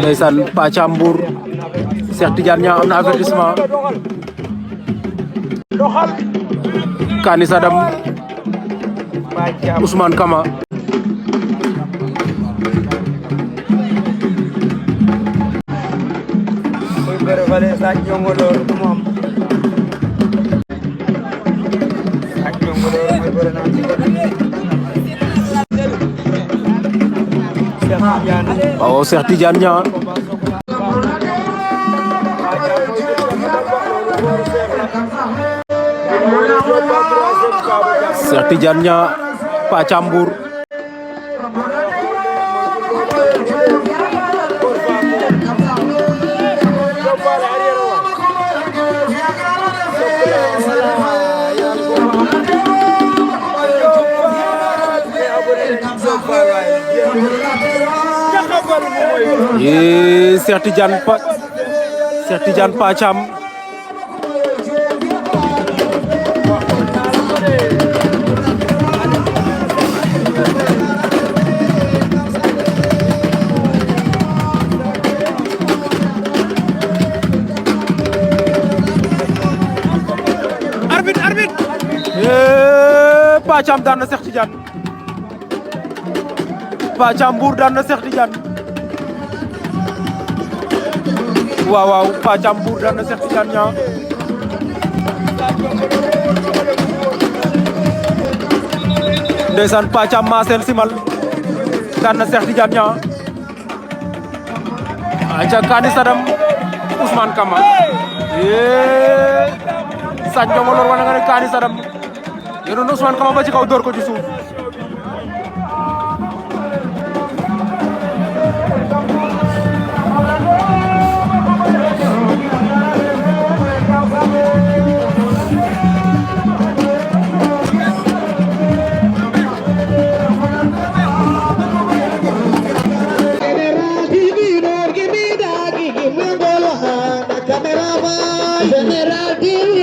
ndeysaan Pathia Mbour Cheikh Tidiane Niang am na avertissement Kani Sadam Ousmane Kama waaw Cheikh Tidiane Niang Cheikh Tidiane Niang Pathia Mbour Cheikh Tidiane Pathia arbitre Pathia daan na Cheikh Tidiane Pathia Mbour daan na Cheikh Tidiane waaw Pathia Mbour daan na Cheikh Tidiane Niang ndeysaan Pathia Massel Simal daan na Cheikh Tidiane Niang aca Kani Sadam Ousmane Kama Sañ Jongolor wana nga ne Kani Sadam yenoon Ousmane Kama ba ci kaw door ko ci suuf General TV